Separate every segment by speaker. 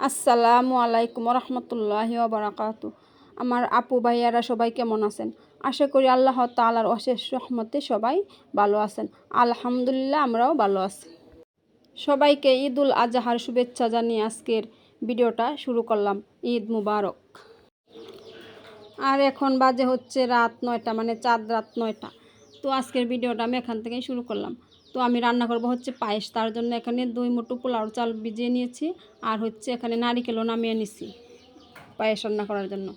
Speaker 1: আসসালামু আলাইকুম রহমতুল্লাহি ওয়া আমার আপু ভাইয়ারা সবাই কেমন আছেন? আশা করি আল্লাহ তাআলার অশেষ রহমতে সবাই ভালো আছেন। আলহামদুলিল্লাহ, আমরাও ভালো আছি। সবাইকে ঈদুল আজহার শুভেচ্ছা জানিয়ে আজকের ভিডিওটা শুরু করলাম। ঈদ মুবারক। আর এখন বাজে হচ্ছে রাত 9টা, মানে চাঁদ রাত 9টা। তো আজকের ভিডিওটা আমি এখান থেকেই শুরু করলাম। তো আমি রান্না করব হচ্ছে পায়েস। তার জন্য এখানে 2 মুঠো পোলাও চাল ভিজিয়ে নিয়েছি, আর হচ্ছে এখানে নারিকেলও নামিয়ে নিছি পায়েস রান্না করার জন্য।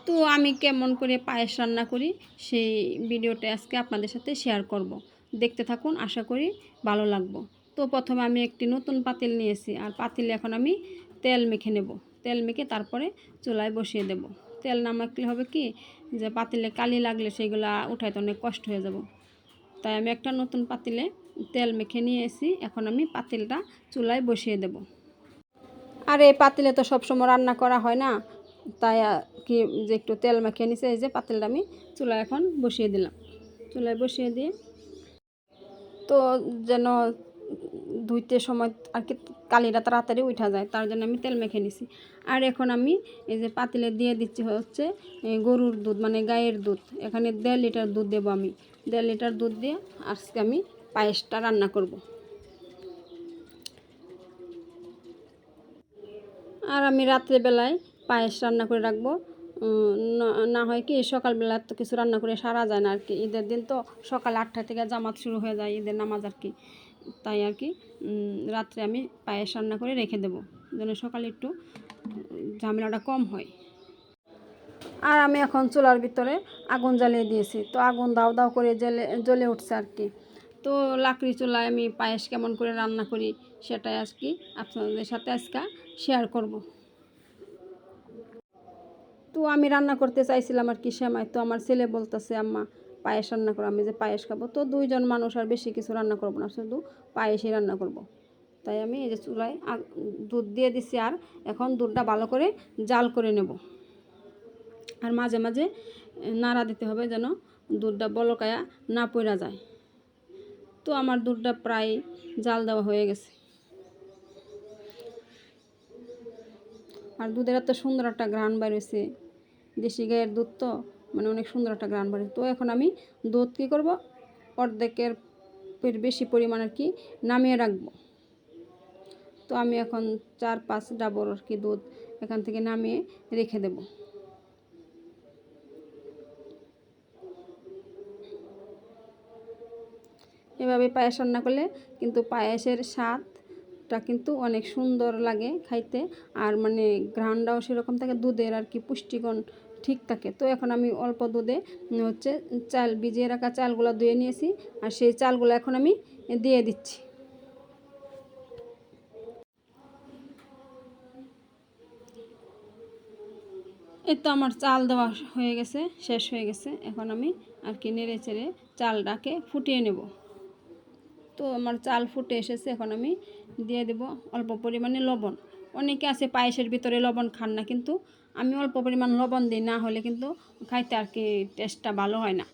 Speaker 1: তো আমি কেমন করে পায়েস রান্না করি সেই ভিডিওটা আজকে আপনাদের সাথে শেয়ার করব। দেখতে থাকুন, আশা করি ভালো লাগবে। তো প্রথমে আমি একটি নতুন পাতিল নিয়েছি, আর পাতিলে এখন আমি তেল মেখে নেব। তেল মেখে তারপরে চুলায় বসিয়ে দেব। তেল না মাখলে হবে কি, যে পাতিলে কালি লাগলে সেইগুলা উঠাইতে অনেক কষ্ট হয়ে যাব। তাই আমি একটা নতুন পাতিলে তেল মেখে নিয়ে এসি। এখন আমি পাতিলটা চুলায় বসিয়ে দেব। আর এই পাতিলে তো সবসময় রান্না করা হয় না, তাই কি যে একটু তেল মাখিয়ে নিছে। এই যে পাতিলটা আমি চুলায় এখন বসিয়ে দিলাম। চুলায় বসিয়ে দিয়ে তো যেন ধুইতে সময় আর কি কালিটা তাড়াতাড়ি উঠা যায়, তার জন্য আমি তেল মেখে নিছি। আর এখন আমি এই যে পাতিলে দিয়ে দিচ্ছি হচ্ছে গরুর দুধ, মানে গায়ের দুধ। এখানে 1.5 লিটার দুধ দেবো আমি। 1.5 লিটার দুধ দিয়ে আজকে আমি পায়েসটা রান্না করব। আর আমি রাত্রেবেলায় পায়েস রান্না করে রাখবো। না হয় কি সকালবেলা তো কিছু রান্না করে সারা যায় না আর কি। ঈদের দিন তো সকাল 8টা থেকে জামাত শুরু হয়ে যায়, ঈদের নামাজ আর কি। তাই আর কি রাত্রে আমি পায়েস রান্না করে রেখে দেবো, যেন সকালে একটু ঝামেলাটা কম হয়। আর আমি এখন চুলার ভিতরে আগুন জ্বালিয়ে দিয়েছি। তো আগুন দাও দাও করে জ্বলে উঠছে আর কি। তো লাকড়ি চুলায় আমি পায়েস কেমন করে রান্না করি সেটাই আজকে আপনাদের সাথে আজকে শেয়ার করব। তো আমি রান্না করতে চাইছিলাম আর কি সেমাই। তো আমার ছেলে বলতেছে, আম্মা পায়েস রান্না করো। আমি যে পায়েস খাবো, তো 2জন মানুষ, আর বেশি কিছু রান্না করবো না, শুধু পায়েসই রান্না করব। তাই আমি এই যে চুলায় দুধ দিয়ে দিছি, আর এখন দুধটা ভালো করে জাল করে নেব। আর মাঝে মাঝে নাড়া দিতে হবে, যেন দুধটা বলকায়া না পড়া যায়। তো আমার দুধটা প্রায় জাল দেওয়া হয়ে গেছে। আর দুধের এত সুন্দর একটা ঘ্রাণ বেরোছে, দেশি গায়ের দুধ তো, মানে অনেক সুন্দর একটা ঘ্রাণ বেরোছে। তো এখন আমি দুধ কী করব, অর্ধেকের বেশি পরিমাণ আর কি নামিয়ে রাখবো। তো আমি এখন 4-5 ডাবর আর কি দুধ এখান থেকে নামিয়ে রেখে দেব। এভাবে পায়েস রান্না করলে কিন্তু পায়েসের স্বাদটা কিন্তু অনেক সুন্দর লাগে খাইতে, আর মানে ঘ্রাণটাও সেরকম থাকে, দুধের আর কি পুষ্টিগুণ ঠিক থাকে। তো এখন আমি অল্প দুধে হচ্ছে চাল, ভিজিয়ে রাখা চালগুলো ধুয়ে নিয়েছি, আর সেই চালগুলো এখন আমি দিয়ে দিচ্ছি। এই তো আমার চাল দেওয়া হয়ে গেছে, শেষ হয়ে গেছে। এখন আমি আর কি নেড়ে চেড়ে চালটাকে ফুটিয়ে নেব। তো আমার চাল ফুটে এসেছে, এখন আমি দিয়ে দেব অল্প পরিমাণে লবণ। অনেকে আছে পায়েসের ভিতরে লবণ খান না, কিন্তু আমি অল্প পরিমাণ লবণ দিই, না হলে কিন্তু খাইতে আর কি টেস্টটা ভালো হয় না।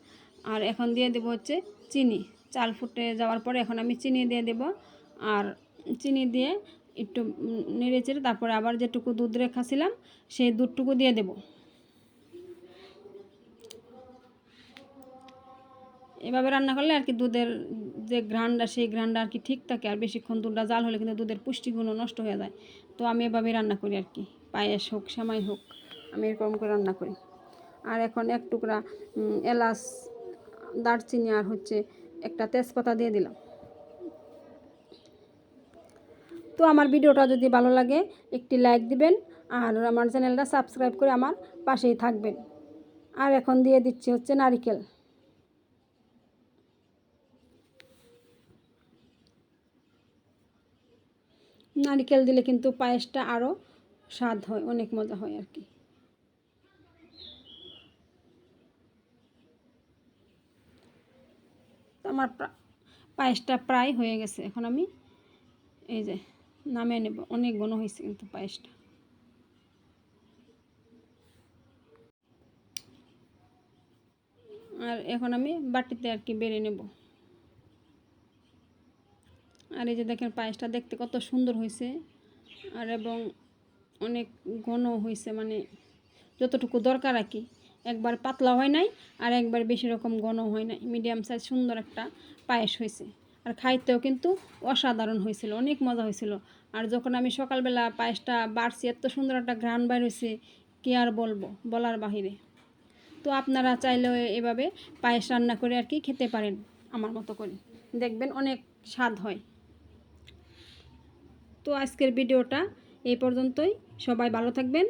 Speaker 1: আর এখন দিয়ে দেব হচ্ছে চিনি। চাল ফুটে যাওয়ার পরে এখন আমি চিনি দিয়ে দেব। আর চিনি দিয়ে একটু নেড়ে চেড়ে তারপরে আবার যেটুকু দুধ রেখেছিলাম সেই দুধটুকু দিয়ে দেব। এভাবে রান্না করলে আর কি দুধের যে ঘ্রাণটা, সেই ঘ্রাণটা আর কি ঠিক থাকে। আর বেশিক্ষণ দুধটা জাল হলে কিন্তু দুধের পুষ্টিগুণও নষ্ট হয়ে যায়। তো আমি এভাবেই রান্না করি আর কি, পায়েস হোক সেমাই হোক, আমি এরকম করে রান্না করি। আর এখন এক টুকরা এলাচ, দারচিনি আর হচ্ছে একটা তেজপাতা দিয়ে দিলাম। তো আমার ভিডিওটা যদি ভালো লাগে একটি লাইক দিবেন, আর আমার চ্যানেলটা সাবস্ক্রাইব করে আমার পাশেই থাকবেন। আর এখন দিয়ে দিচ্ছি হচ্ছে নারকেল। নারকেল দিলে কিন্তু পায়েসটা আরও স্বাদ হয়, অনেক মজা হয় আর কি। তো আমার পায়েসটা প্রায় হয়ে গেছে। এখন আমি এই যে নামিয়ে নেব। অনেক ঘন হয়েছে কিন্তু পায়েসটা। আর এখন আমি বাটিতে আর কি বেড়ে নেব। আর এই যে দেখেন পায়েসটা দেখতে কত সুন্দর হয়েছে, আর এবং অনেক ঘন হয়েছে, মানে যতটুকু দরকার আর কি। একবার পাতলা হয় নাই আর একবার বেশি রকম ঘন হয় নাই, মিডিয়াম সাইজ সুন্দর একটা পায়েস হয়েছে। আর খাইতেও কিন্তু অসাধারণ হয়েছিল, অনেক মজা হয়েছিল। আর যখন আমি সকালবেলা পায়েসটা বাড়ছি, এত সুন্দর একটা ঘ্রাণ বাইর হয়েছে, কী আর বলবো, বলার বাহিরে। তো আপনারা চাইলেও এভাবে পায়েস রান্না করে আর কি খেতে পারেন আমার মতো করে, দেখবেন অনেক স্বাদ হয়। তো আজকের ভিডিওটা এই পর্যন্তই। সবাই ভালো থাকবেন।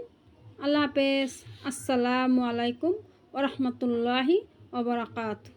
Speaker 1: আল্লাহ হাফেজ। আসসালামু আলাইকুম ওয়া রাহমাতুল্লাহি ওয়া বারাকাতুহু।